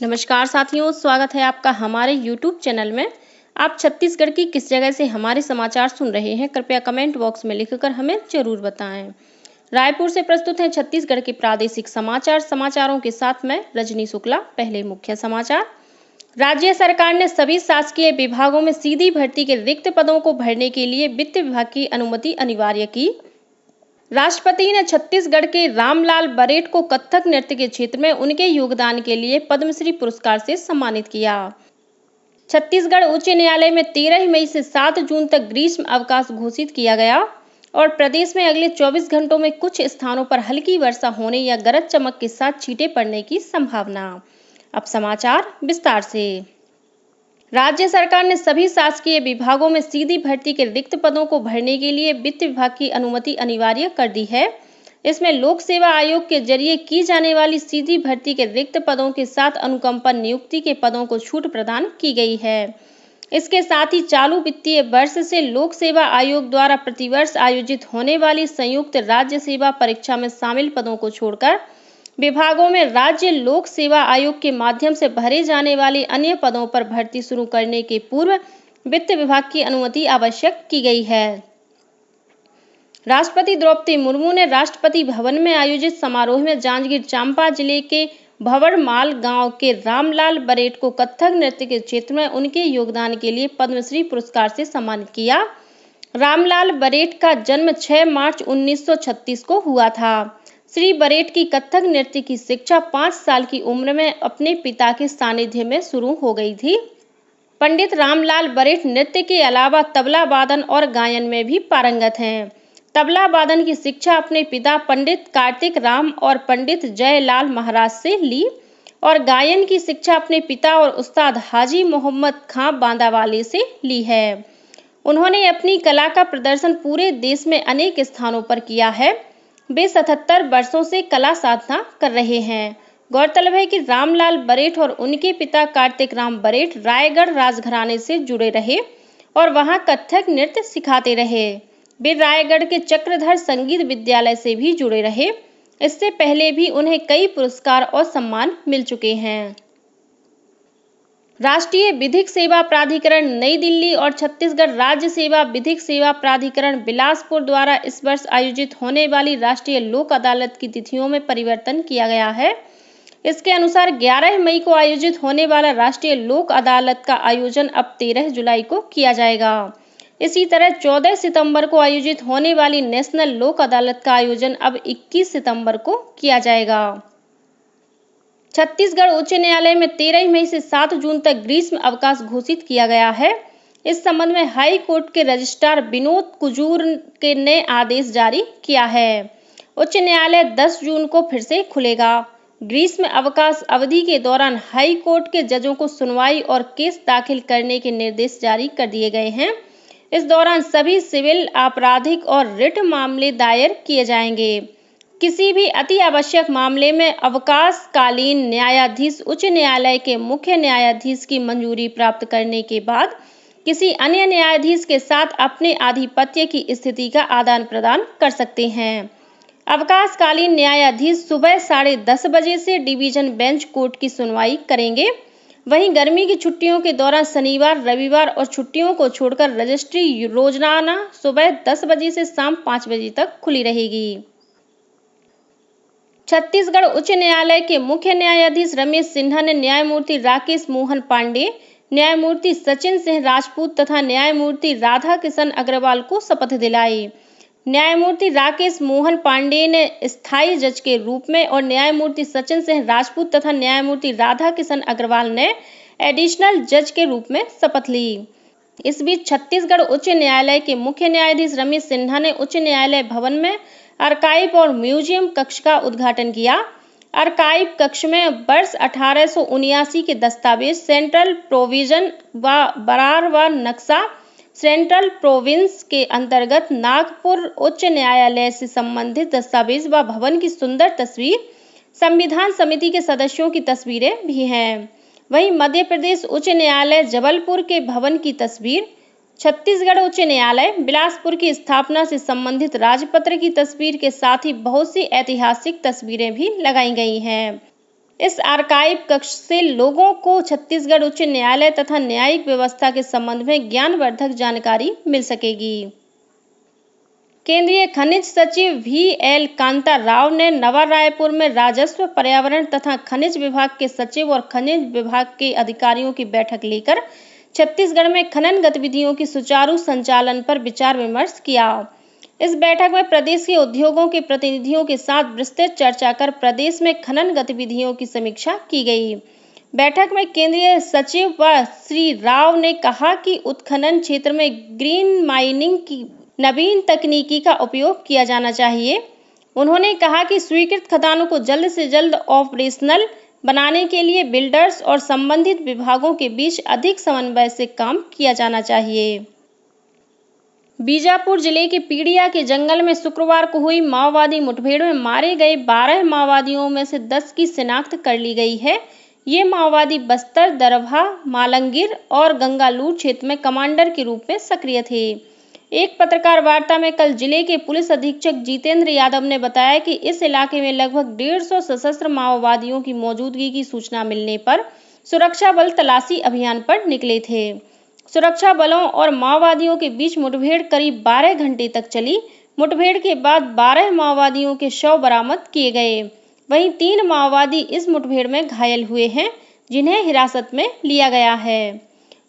नमस्कार साथियों, स्वागत है आपका हमारे YouTube चैनल में। आप छत्तीसगढ़ की किस जगह से हमारे समाचार सुन रहे हैं, कृपया कमेंट बॉक्स में लिखकर हमें जरूर बताएं। रायपुर से प्रस्तुत है छत्तीसगढ़ के प्रादेशिक समाचार। समाचारों के साथ मैं रजनी शुक्ला। पहले मुख्य समाचार। राज्य सरकार ने सभी शासकीय विभागों में सीधी भर्ती के रिक्त पदों को भरने के लिए वित्त विभाग की अनुमति अनिवार्य की। राष्ट्रपति ने छत्तीसगढ़ के रामलाल बरेठ को कथक नृत्य के क्षेत्र में उनके योगदान के लिए पद्मश्री पुरस्कार से सम्मानित किया। छत्तीसगढ़ उच्च न्यायालय में 13 मई से 7 जून तक ग्रीष्म अवकाश घोषित किया गया और प्रदेश में अगले 24 घंटों में कुछ स्थानों पर हल्की वर्षा होने या गरज चमक के साथ छींटे पड़ने की संभावना। अब समाचार विस्तार से। राज्य सरकार ने सभी शासकीय विभागों में सीधी भर्ती के रिक्त पदों को भरने के लिए वित्त विभाग की अनुमति अनिवार्य कर दी है। इसमें लोक सेवा आयोग के जरिए की जाने वाली सीधी भर्ती के रिक्त पदों के साथ अनुकंपा नियुक्ति के पदों को छूट प्रदान की गई है। इसके साथ ही चालू वित्तीय वर्ष से लोक सेवा आयोग द्वारा प्रतिवर्ष आयोजित होने वाली संयुक्त राज्य सेवा परीक्षा में शामिल पदों को छोड़कर विभागों में राज्य लोक सेवा आयोग के माध्यम से भरे जाने वाले अन्य पदों पर भर्ती शुरू करने के पूर्व वित्त विभाग की अनुमति आवश्यक की गई है। राष्ट्रपति द्रौपदी मुर्मू ने राष्ट्रपति भवन में आयोजित समारोह में जांजगीर चांपा जिले के भंवरमाल गांव के रामलाल बरेठ को कथक नृत्य के क्षेत्र में उनके योगदान के लिए पद्मश्री पुरस्कार से सम्मानित किया। रामलाल बरेठ का जन्म 6 मार्च 1936 को हुआ था। श्री बरेठ की कथक नृत्य की शिक्षा 5 साल की उम्र में अपने पिता के सानिध्य में शुरू हो गई थी। पंडित रामलाल बरेठ नृत्य के अलावा तबला वादन और गायन में भी पारंगत हैं। तबला वादन की शिक्षा अपने पिता पंडित कार्तिक राम और पंडित जयलाल महाराज से ली और गायन की शिक्षा अपने पिता और उस्ताद हाजी मोहम्मद खां बांदावाले से ली है। उन्होंने अपनी कला का प्रदर्शन पूरे देश में अनेक स्थानों पर किया है। वे 77 वर्षों से कला साधना कर रहे हैं। गौरतलब है कि रामलाल बरेठ और उनके पिता कार्तिक राम बरेठ रायगढ़ राजघराने से जुड़े रहे और वहां कथक नृत्य सिखाते रहे। वे रायगढ़ के चक्रधर संगीत विद्यालय से भी जुड़े रहे। इससे पहले भी उन्हें कई पुरस्कार और सम्मान मिल चुके हैं। राष्ट्रीय विधिक सेवा प्राधिकरण नई दिल्ली और छत्तीसगढ़ राज्य सेवा विधिक सेवा प्राधिकरण बिलासपुर द्वारा इस वर्ष आयोजित होने वाली राष्ट्रीय लोक अदालत की तिथियों में परिवर्तन किया गया है। इसके अनुसार 11 मई को आयोजित होने वाला राष्ट्रीय लोक अदालत का आयोजन अब 13 जुलाई को किया जाएगा। इसी तरह 14 सितंबर को आयोजित होने वाली नेशनल लोक अदालत का आयोजन अब 21 सितंबर को किया जाएगा। छत्तीसगढ़ उच्च न्यायालय में 13 मई से 7 जून तक ग्रीष्म अवकाश घोषित किया गया है। इस संबंध में हाई कोर्ट के रजिस्ट्रार विनोद कुजूर ने आदेश जारी किया है। उच्च न्यायालय 10 जून को फिर से खुलेगा। ग्रीष्म अवकाश अवधि के दौरान हाई कोर्ट के जजों को सुनवाई और केस दाखिल करने के निर्देश जारी कर दिए गए हैं। इस दौरान सभी सिविल, आपराधिक और रिट मामले दायर किए जाएंगे। किसी भी अति आवश्यक मामले में अवकाशकालीन न्यायाधीश उच्च न्यायालय के मुख्य न्यायाधीश की मंजूरी प्राप्त करने के बाद किसी अन्य न्यायाधीश के साथ अपने आधिपत्य की स्थिति का आदान प्रदान कर सकते हैं। अवकाशकालीन न्यायाधीश सुबह 10:30 बजे से डिवीजन बेंच कोर्ट की सुनवाई करेंगे। वहीं गर्मी की छुट्टियों के दौरान शनिवार, रविवार और छुट्टियों को छोड़कर रजिस्ट्री रोजाना सुबह 10 बजे से शाम 5 बजे तक खुली रहेगी। छत्तीसगढ़ उच्च न्यायालय के मुख्य न्यायाधीश रमेश सिन्हा ने न्यायमूर्ति राकेश मोहन पांडे, न्यायमूर्ति सचिन सिंह राजपूत तथा न्यायमूर्ति राधा किशन अग्रवाल को शपथ दिलाई। न्यायमूर्ति राकेश मोहन पांडे ने स्थायी जज के रूप में और न्यायमूर्ति सचिन सिंह राजपूत तथा न्यायमूर्ति राधा किशन अग्रवाल ने एडिशनल जज के रूप में शपथ ली। इस बीच छत्तीसगढ़ उच्च न्यायालय के मुख्य न्यायाधीश रमेश सिन्हा ने उच्च न्यायालय भवन में आर्काइव और म्यूजियम कक्ष का उद्घाटन किया। आर्काइव कक्ष में वर्ष 1879 के दस्तावेज, सेंट्रल प्रोविजन व बरार व नक्शा, सेंट्रल प्रोविंस के अंतर्गत नागपुर उच्च न्यायालय से संबंधित दस्तावेज व भवन की सुंदर तस्वीर, संविधान समिति के सदस्यों की तस्वीरें भी हैं। वहीं मध्य प्रदेश उच्च न्यायालय जबलपुर के भवन की तस्वीर, छत्तीसगढ़ उच्च न्यायालय बिलासपुर की स्थापना से संबंधित राजपत्र की तस्वीर के साथ ही बहुत सी ऐतिहासिक तस्वीरें भी लगाई गई हैं। इस आर्काइव कक्ष से लोगों को छत्तीसगढ़ उच्च न्यायालय तथा न्यायिक व्यवस्था के संबंध में ज्ञानवर्धक जानकारी मिल सकेगी। केंद्रीय खनिज सचिव VL कांता राव ने नवा रायपुर में राजस्व, पर्यावरण तथा खनिज विभाग के सचिव और खनिज विभाग के अधिकारियों की बैठक लेकर छत्तीसगढ़ में खनन गतिविधियों की सुचारू संचालन पर विचार विमर्श किया। इस बैठक में प्रदेश के उद्योगों के प्रतिनिधियों के साथ विस्तृत चर्चा कर प्रदेश में खनन गतिविधियों की समीक्षा की गई। बैठक में केंद्रीय सचिव व श्री राव ने कहा कि उत्खनन क्षेत्र में ग्रीन माइनिंग की नवीन तकनीकी का उपयोग किया जाना चाहिए। उन्होंने कहा कि स्वीकृत खदानों को जल्द से जल्द ऑपरेशनल बनाने के लिए बिल्डर्स और संबंधित विभागों के बीच अधिक समन्वय से काम किया जाना चाहिए। बीजापुर जिले के पीड़िया के जंगल में शुक्रवार को हुई माओवादी मुठभेड़ में मारे गए 12 माओवादियों में से 10 की शिनाख्त कर ली गई है। ये माओवादी बस्तर, दरभा, मालंगीर और गंगालूर क्षेत्र में कमांडर के रूप में सक्रिय थे। एक पत्रकार वार्ता में कल जिले के पुलिस अधीक्षक जितेंद्र यादव ने बताया कि इस इलाके में लगभग 150 सशस्त्र माओवादियों की मौजूदगी की सूचना मिलने पर सुरक्षा बल तलाशी अभियान पर निकले थे। सुरक्षा बलों और माओवादियों के बीच मुठभेड़ करीब 12 घंटे तक चली। मुठभेड़ के बाद 12 माओवादियों के शव बरामद किए गए। वहीं 3 माओवादी इस मुठभेड़ में घायल हुए हैं, जिन्हें हिरासत में लिया गया है।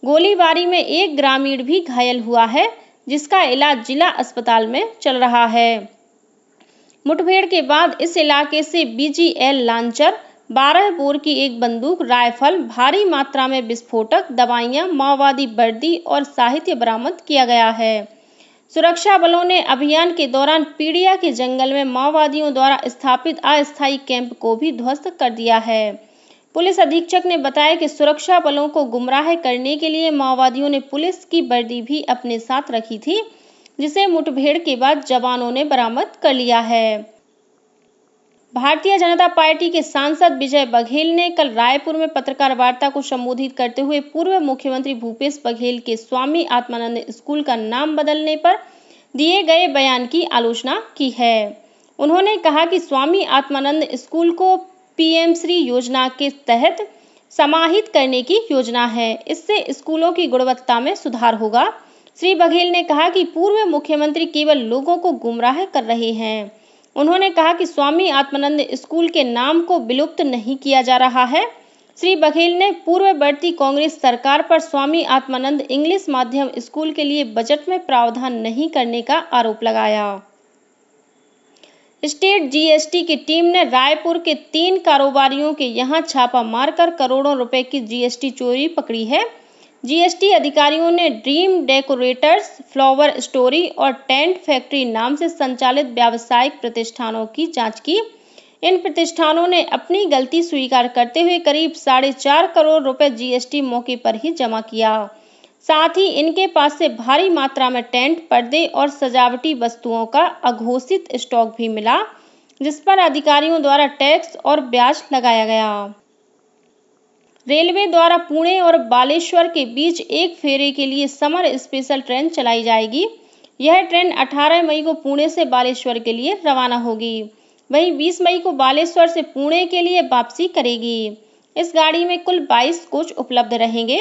गोलीबारी में एक ग्रामीण भी घायल हुआ है, जिसका इलाज जिला अस्पताल में चल रहा है। मुठभेड़ के बाद इस इलाके से BGL लांचर, 12 बोर की एक बंदूक, राइफल, भारी मात्रा में विस्फोटक, दवाइयां, माओवादी वर्दी और साहित्य बरामद किया गया है। सुरक्षा बलों ने अभियान के दौरान पीड़िया के जंगल में माओवादियों द्वारा स्थापित अस्थायी कैंप को भी ध्वस्त कर दिया है। पुलिस अधीक्षक ने बताया कि सुरक्षा बलों को गुमराह करने के लिए माओवादियों ने पुलिस की वर्दी भी अपने साथ रखी थी, जिसे मुठभेड़ के बाद जवानों ने बरामद कर लिया है। भारतीय जनता पार्टी के सांसद विजय बघेल ने कल रायपुर में पत्रकार वार्ता को संबोधित करते हुए पूर्व मुख्यमंत्री भूपेश बघेल के स्वामी आत्मानंद स्कूल का नाम बदलने पर दिए गए बयान की आलोचना की है। उन्होंने कहा कि स्वामी आत्मानंद स्कूल को PM श्री योजना के तहत समाहित करने की योजना है। इससे स्कूलों की गुणवत्ता में सुधार होगा। श्री बघेल ने कहा कि पूर्व मुख्यमंत्री केवल लोगों को गुमराह कर रहे हैं। उन्होंने कहा कि स्वामी आत्मानंद स्कूल के नाम को विलुप्त नहीं किया जा रहा है। श्री बघेल ने पूर्ववर्ती कांग्रेस सरकार पर स्वामी आत्मानंद इंग्लिश माध्यम स्कूल के लिए बजट में प्रावधान नहीं करने का आरोप लगाया। स्टेट GST की टीम ने रायपुर के 3 कारोबारियों के यहां छापा मारकर करोड़ों रुपए की GST चोरी पकड़ी है। GST अधिकारियों ने ड्रीम डेकोरेटर्स, फ्लावर स्टोरी और टेंट फैक्ट्री नाम से संचालित व्यावसायिक प्रतिष्ठानों की जांच की। इन प्रतिष्ठानों ने अपनी गलती स्वीकार करते हुए करीब 4.5 करोड़ रुपए GST मौके पर ही जमा किया। साथ ही इनके पास से भारी मात्रा में टेंट, पर्दे और सजावटी वस्तुओं का अघोषित स्टॉक भी मिला, जिस पर अधिकारियों द्वारा टैक्स और ब्याज लगाया गया। रेलवे द्वारा पुणे और बालेश्वर के बीच एक फेरे के लिए समर स्पेशल ट्रेन चलाई जाएगी। यह ट्रेन 18 मई को पुणे से बालेश्वर के लिए रवाना होगी। वहीं 20 मई को बालेश्वर से पुणे के लिए वापसी करेगी। इस गाड़ी में कुल 22 कोच उपलब्ध रहेंगे।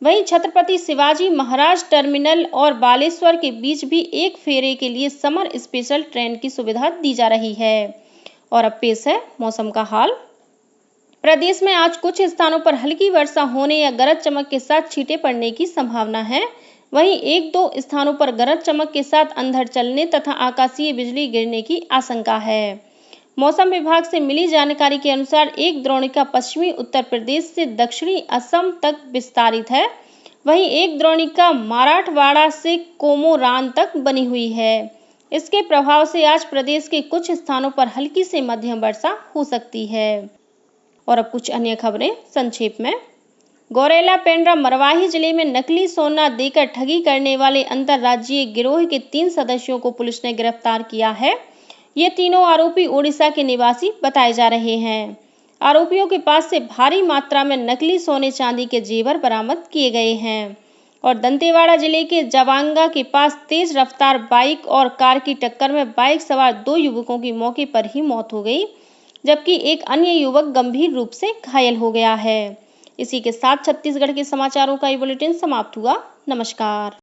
वहीं छत्रपति शिवाजी महाराज टर्मिनल और बालेश्वर के बीच भी एक फेरे के लिए समर स्पेशल ट्रेन की सुविधा दी जा रही है। और अब पेश है मौसम का हाल। प्रदेश में आज कुछ स्थानों पर हल्की वर्षा होने या गरज चमक के साथ छींटे पड़ने की संभावना है। वहीं 1-2 स्थानों पर गरज चमक के साथ अंधड़ चलने तथा आकाशीय बिजली गिरने की आशंका है। मौसम विभाग से मिली जानकारी के अनुसार एक द्रोणिका पश्चिमी उत्तर प्रदेश से दक्षिणी असम तक विस्तारित है। वहीं एक द्रोणिका मराठवाड़ा से कोमोरान तक बनी हुई है। इसके प्रभाव से आज प्रदेश के कुछ स्थानों पर हल्की से मध्यम वर्षा हो सकती है। और अब कुछ अन्य खबरें संक्षेप में। गौरेला पेंड्रा मरवाही जिले में नकली सोना देकर ठगी करने वाले अंतर्राज्यीय गिरोह के 3 सदस्यों को पुलिस ने गिरफ्तार किया है। ये तीनों आरोपी ओडिशा के निवासी बताए जा रहे हैं। आरोपियों के पास से भारी मात्रा में नकली सोने चांदी के जेवर बरामद किए गए हैं। और दंतेवाड़ा जिले के जवांगा के पास तेज रफ्तार बाइक और कार की टक्कर में बाइक सवार 2 युवकों की मौके पर ही मौत हो गई। जबकि एक अन्य युवक गंभीर रूप से घायल हो गया है। इसी के साथ छत्तीसगढ़ के समाचारों का ये बुलेटिन समाप्त हुआ। नमस्कार।